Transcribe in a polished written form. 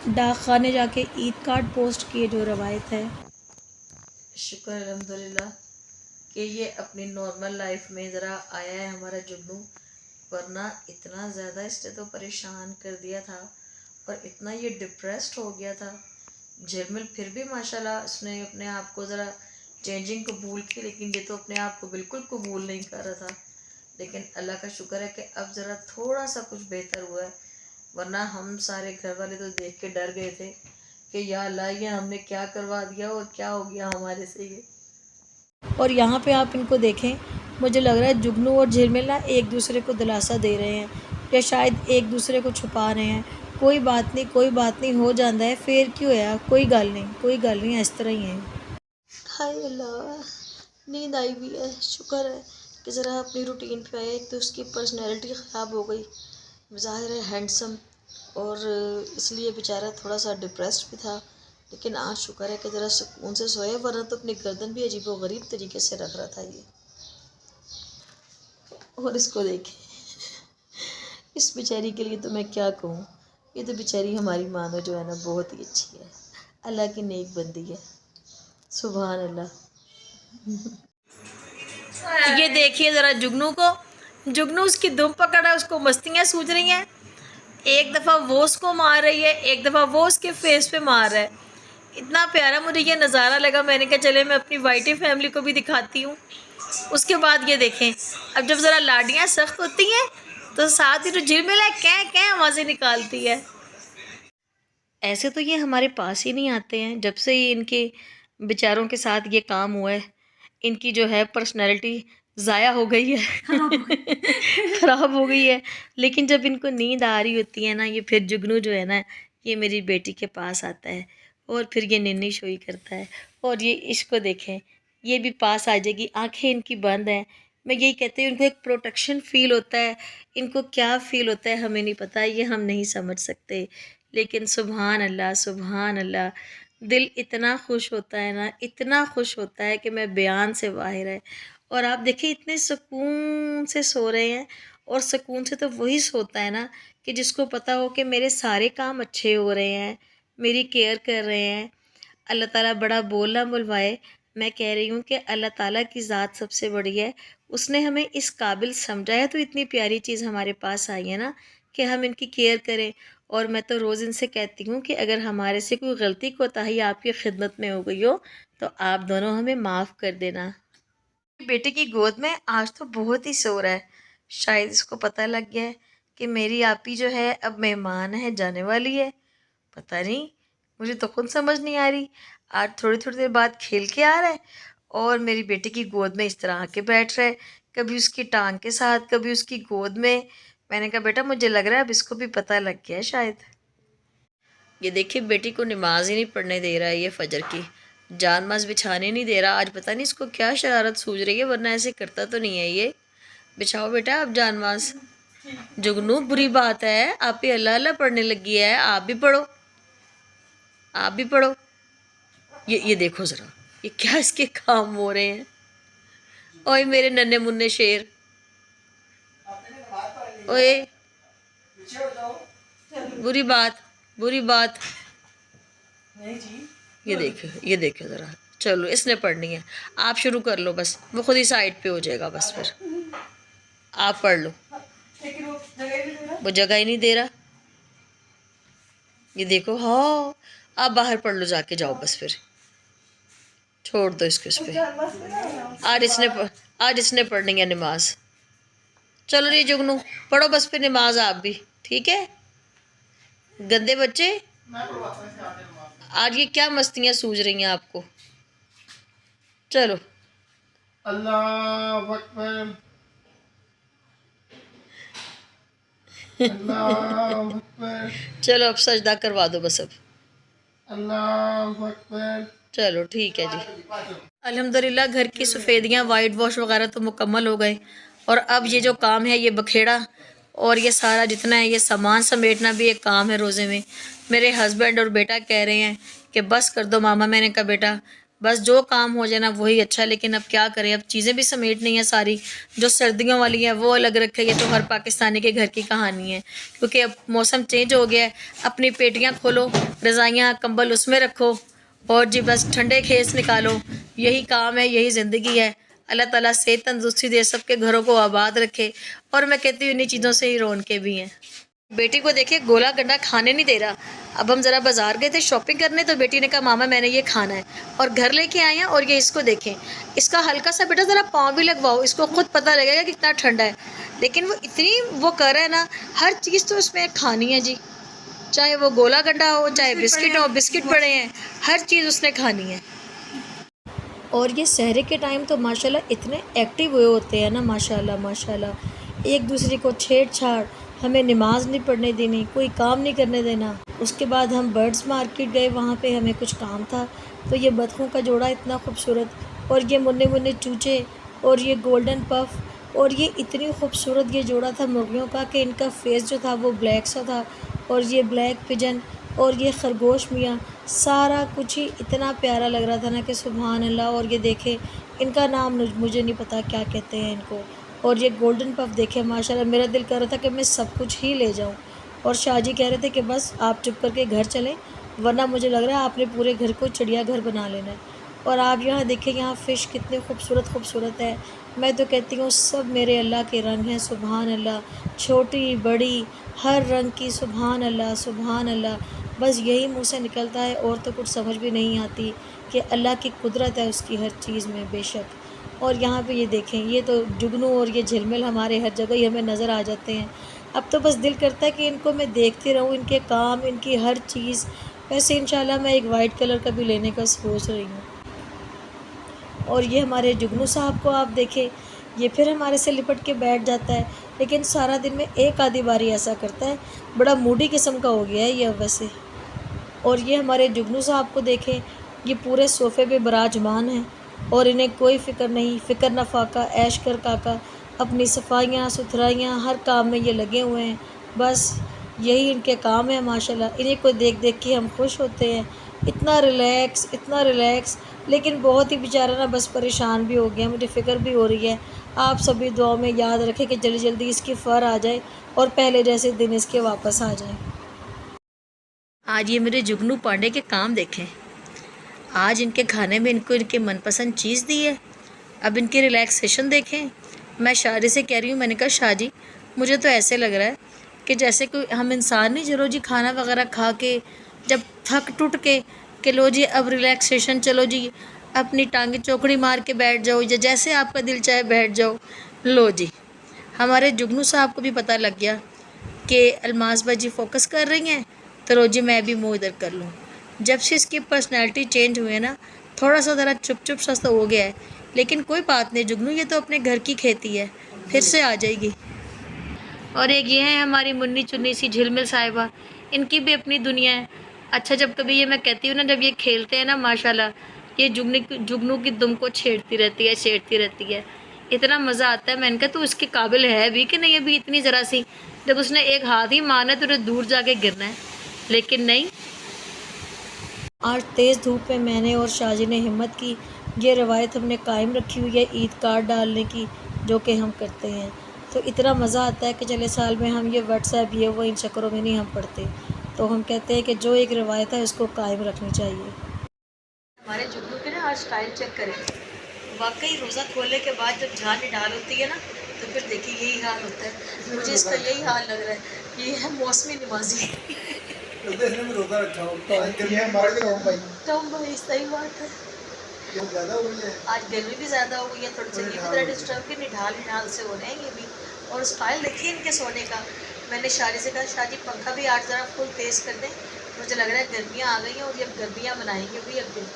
डाक खाने जाके ईद कार्ड पोस्ट किए जो रवायत है। शुक्र अल्हम्दुलिल्लाह कि ये अपनी नॉर्मल लाइफ में ज़रा आया है हमारा जुगनू, वरना इतना ज़्यादा इसने तो परेशान कर दिया था और इतना ये डिप्रेस्ड हो गया था। झिलमिल फिर भी माशाल्लाह उसने अपने आप को ज़रा चेंजिंग कबूल की, लेकिन ये तो अपने आप को बिल्कुल कबूल नहीं कर रहा था। लेकिन अल्लाह का शुक्र है कि अब ज़रा थोड़ा सा कुछ बेहतर हुआ है, वरना हम सारे घर वाले तो देख के डर गए थे कि या अल्लाह ये हमने क्या करवा दिया और क्या हो गया हमारे से ये। और यहाँ पे आप इनको देखें, मुझे लग रहा है जुगनू और झिलमिल ना एक दूसरे को दिलासा दे रहे हैं या शायद एक दूसरे को छुपा रहे हैं। कोई बात नहीं, कोई बात नहीं, हो जाता है, फिर क्यों है, कोई गल नहीं, कोई गल नहीं, इस तरह ही है। हाय अल्लाह, नींद आई हुई है। शुक्र है कि ज़रा अपनी रूटीन पे आया। एक तो उसकी पर्सनैलिटी ख़राब हो गई, ज़ाहिर है हैंडसम, और इसलिए बेचारा थोड़ा सा डिप्रेस्ड भी था। लेकिन आज शुक्र है कि ज़रा सुकून से सोया, वरना तो अपनी गर्दन भी अजीब व गरीब तरीके से रख रहा था ये। और इसको देखें, इस बेचारी के लिए तो मैं क्या कहूँ। ये तो बेचारी हमारी मानो जो है ना बहुत ही अच्छी है, अल्लाह की नेक बंदी है। सुभान अल्लाह। ये देखिए ज़रा जुगनू को, जुगनू उसकी दुम पकड़ा है, उसको मस्तियाँ सूझ रही हैं। एक दफ़ा वो उसको मार रही है, एक दफ़ा वो उसके फेस पे मार रहा है। इतना प्यारा मुझे ये नज़ारा लगा, मैंने कहा चले मैं अपनी वाइटी फैमिली को भी दिखाती हूँ। उसके बाद ये देखें, अब जब ज़रा लाडियाँ सख्त होती हैं तो साथ ही जो झिलमिल है कै कै आवाज़ें निकालती है। ऐसे तो ये हमारे पास ही नहीं आते हैं, जब से ये इनके बेचारों के साथ ये काम हुआ है, इनकी जो है पर्सनैलिटी ज़ाया हो गई है, ख़राब हो गई है। लेकिन जब इनको नींद आ रही होती है ना, ये फिर जुगनू जो है ना, ये मेरी बेटी के पास आता है और फिर ये निन्नी शोई करता है। और ये इसको देखें, ये भी पास आ जाएगी, आंखें इनकी बंद हैं। मैं यही कहती हूँ, इनको एक प्रोटेक्शन फ़ील होता है। इनको क्या फ़ील होता है हमें नहीं पता, ये हम नहीं समझ सकते। लेकिन सुभान अल्लाह, सुभान अल्लाह, दिल इतना खुश होता है ना, इतना खुश होता है कि मैं बयान से बाहर है। और आप देखिए इतने सुकून से सो रहे हैं, और सुकून से तो वही सोता है ना कि जिसको पता हो कि मेरे सारे काम अच्छे हो रहे हैं, मेरी केयर कर रहे हैं। अल्लाह ताला बड़ा बोल ना बुलवाए। मैं कह रही हूँ कि अल्लाह ताला की ज़ात सबसे बड़ी है। उसने हमें इस काबिल समझा है, तो इतनी प्यारी चीज़ हमारे पास आई है ना कि हम इनकी केयर करें। और मैं तो रोज़ इनसे कहती हूँ कि अगर हमारे से कोई गलती कोताही आपकी खिदमत में हो गई हो तो आप दोनों हमें माफ़ कर देना। बेटे की गोद में आज तो बहुत ही सो रहा है। शायद इसको पता लग गया है कि मेरी आपी जो है अब मेहमान है, जाने वाली है। पता नहीं, मुझे तो खुद समझ नहीं आ रही। आज थोड़ी थोड़ी देर बाद खेल के आ रहा है और मेरी बेटी की गोद में इस तरह आके बैठ रहा है, कभी उसकी टांग के साथ, कभी उसकी गोद में। मैंने कहा बेटा मुझे लग रहा है अब इसको भी पता लग गया है शायद। ये देखिए बेटी को नमाज ही नहीं पढ़ने दे रहा है ये फजर की, जान माज बिछाने नहीं दे रहा। आज पता नहीं इसको क्या शरारत सूझ रही है, वरना ऐसे करता तो नहीं है ये। बिछाओ बेटा अब जान माज। जुगनू बुरी बात है, आप ही अल्लाह अल्लाह पढ़ने लगी है, आप भी पढ़ो, आप भी पढ़ो। ये देखो ज़रा, ये क्या इसके काम हो रहे हैं। ओए मेरे नन्हे मुन्ने शेर, ओए बुरी बात, बुरी बात। ये देखो ज़रा, चलो इसने पढ़नी है, आप शुरू कर लो बस, वो खुद ही साइड पे हो जाएगा बस। फिर आप पढ़ लो, वो जगह ही नहीं दे रहा। ये देखो, हाँ आप बाहर पढ़ लो जाके, जाओ बस, फिर छोड़ दो इसको इस पे। आज इसने पढ़नी है नमाज। चलो रे जुगनू पढ़ो बस फिर नमाज आप भी, ठीक है गंदे बच्चे। आज ये क्या मस्तियाँ सूझ रही हैं आपको। चलो अल्लाह अकबर, अल्लाह अकबर, चलो अब सजदा करवा दो बस अब। अल्लाह अकबर। चलो ठीक है जी। अल्हम्दुलिल्लाह घर की सफ़ेदियाँ, वाइट वॉश वगैरह तो मुकम्मल हो गए। और अब ये जो काम है ये बखेड़ा और ये सारा जितना है ये सामान समेटना भी एक काम है रोज़े में। मेरे हस्बैंड और बेटा कह रहे हैं कि बस कर दो मामा। मैंने कहा बेटा बस जो काम हो जाए ना वही अच्छा है। लेकिन अब क्या करें, अब चीज़ें भी समेटनी है सारी। जो सर्दियों वाली है वो अलग रखे, ये तो हर पाकिस्तानी के घर की कहानी है, क्योंकि अब मौसम चेंज हो गया है। अपनी पेटियां खोलो, रज़ाइयाँ कंबल उसमें रखो और जी बस ठंडे खेस निकालो। यही काम है, यही ज़िंदगी है। अल्लाह ताला सेहत तंदुरुस्ती दे, सबके घरों को आबाद रखे। और मैं कहती हूँ इन्हीं चीज़ों से ही रौनकें भी हैं। बेटी को देखिए गोला गंडा खाने नहीं दे रहा। अब हम ज़रा बाज़ार गए थे शॉपिंग करने, तो बेटी ने कहा मामा मैंने ये खाना है, और घर लेके आए हैं। और ये इसको देखें, इसका हल्का सा बेटा ज़रा पाँव भी लगवाओ, इसको खुद पता लगेगा कि कितना ठंडा है। लेकिन वो इतनी वो कर रहा है ना, हर चीज़ तो उसमें खानी है जी। चाहे वो गोला गंडा हो, चाहे बिस्किट हो, बिस्किट पड़े हैं, हर चीज़ उसने खानी है। और ये सहरे के टाइम तो माशाल्लाह इतने एक्टिव हुए होते हैं ना, माशाल्लाह माशाल्लाह। एक दूसरे को छेड़छाड़, हमें नमाज नहीं पढ़ने देनी, कोई काम नहीं करने देना। उसके बाद हम बर्ड्स मार्केट गए, वहाँ पे हमें कुछ काम था, तो ये बतखों का जोड़ा इतना खूबसूरत, और ये मुन्ने मुन्ने चूचे, और ये गोल्डन पफ, और ये इतनी खूबसूरत ये जोड़ा था मुर्गियों का कि इनका फेस जो था वो ब्लैक सा था, और ये ब्लैक पिजन, और ये खरगोश मियाँ, सारा कुछ ही इतना प्यारा लग रहा था ना कि सुभान अल्लाह। और ये देखें, इनका नाम मुझे नहीं पता क्या कहते हैं इनको। और ये गोल्डन पफ देखे माशाल्लाह, मेरा दिल कर रहा था कि मैं सब कुछ ही ले जाऊं। और शाहजी कह रहे थे कि बस आप चुप करके घर चलें, वरना मुझे लग रहा है आपने पूरे घर को चिड़ियाघर बना लेना है। और आप यहाँ देखें, यहाँ फ़िश कितने खूबसूरत खूबसूरत है। मैं तो कहती हूँ सब मेरे अल्लाह के रंग हैं, सुभान अल्लाह। छोटी बड़ी हर रंग की, सुभान अल्लाह सुभान अल्लाह। बस यही मुँह से निकलता है, और तो कुछ समझ भी नहीं आती कि अल्लाह की कुदरत है उसकी हर चीज़ में बेशक। और यहाँ पे ये देखें, ये तो जुगनू और ये झिलमिल हमारे हर जगह ही हमें नज़र आ जाते हैं। अब तो बस दिल करता है कि इनको मैं देखती रहूँ, इनके काम, इनकी हर चीज़। वैसे इंशाल्लाह मैं एक वाइट कलर का भी लेने का सोच रही हूँ। और ये हमारे जुगनू साहब को आप देखें, ये फिर हमारे से लिपट के बैठ जाता है, लेकिन सारा दिन में एक आधी बारी ऐसा करता है। बड़ा मूडी किस्म का हो गया है ये वैसे। और ये हमारे जुगनू साहब को देखें, ये पूरे सोफ़े पे बराजमान हैं, और इन्हें कोई फ़िक्र नहीं, फ़िक्र न फाका, ऐश कर काका। अपनी सफाइयाँ सुथराइयाँ हर काम में ये लगे हुए हैं। बस यही इनके काम है माशाल्लाह। इन्हीं को देख देख के हम खुश होते हैं। इतना रिलैक्स, इतना रिलैक्स। लेकिन बहुत ही बेचारा ना बस परेशान भी हो गया, मुझे फ़िक्र भी हो रही है। आप सभी दुआ में याद रखें कि जल्दी जल्दी इसकी फ़र आ जाए, और पहले जैसे दिन इसके वापस आ जाए। आज ये मेरे जुगनू पांडे के काम देखें। आज इनके खाने में इनको इनके मनपसंद चीज़ दी है। अब इनकी रिलैक्सेशन देखें। मैं शाहजी से कह रही हूँ, मैंने कहा शाहजी मुझे तो ऐसे लग रहा है कि जैसे कोई हम इंसान नहीं, चलो जी खाना वगैरह खा के जब थक टूट के कि लो जी अब रिलैक्सेशन, चलो जी अपनी टांगे चौकड़ी मार के बैठ जाओ, या जैसे आपका दिल चाहे बैठ जाओ। लो जी हमारे जुगनू साहब को भी पता लग गया कि अलमास बाजी फ़ोकस कर रही हैं, तो लो जी मैं भी मुँह इधर कर लूँ। जब से इसकी पर्सनैलिटी चेंज हुई है ना, थोड़ा सा ज़रा चुप चुप सा तो हो गया है। लेकिन कोई बात नहीं जुगनू, ये तो अपने घर की खेती है, फिर से आ जाएगी। और एक ये है हमारी मुन्नी चुन्नी सी झिलमिल साहिबा, इनकी भी अपनी दुनिया है। अच्छा जब कभी ये मैं कहती हूँ ना, जब ये खेलते हैं ना माशाल्लाह, ये जुगनू की दुम को छेड़ती रहती है। इतना मज़ा आता है। मैंने कहा तू इसके काबिल है भी कि नहीं, अभी इतनी ज़रा सी, जब उसने एक हाथ ही मारना है तो उन्हें दूर जाके गिरना है, लेकिन नहीं। आज तेज़ धूप में मैंने और शाहजी ने हिम्मत की। ये रवायत हमने कायम रखी हुई है ईद कार्ड डालने की, जो कि हम करते हैं। तो इतना मज़ा आता है कि चले साल में हम ये व्हाट्सएप ये वो इन चक्करों में नहीं हम पढ़ते। तो हम कहते हैं कि जो एक रवायत है उसको कायम रखनी चाहिए। हमारे जुगनू के ना आज स्टाइल चेक करें। वाकई रोज़ा खोलने के बाद जब जान निडाल होती है ना, तो फिर देखिए यही हाल होता है। मुझे इसका यही हाल लग रहा है। ये है मौसमी नमाजी। रोजा रखा हूँ टॉम भाई सही बात है। ज़्यादा हो गई है। आज गर्मी भी ज़्यादा हो गई है, थोड़ी सी ये भी ज़रा डिस्टर्ब के निढाल से हो रहे हैं ये भी। और स्टाइल देखिए इनके सोने का। मैंने शादी से कहा शादी पंखा भी आज ज़रा फुल तेज़ कर दें, मुझे लग रहा है गर्मियाँ आ गई हैं और ये अब गर्मियाँ मनाएंगे भी अब दिन।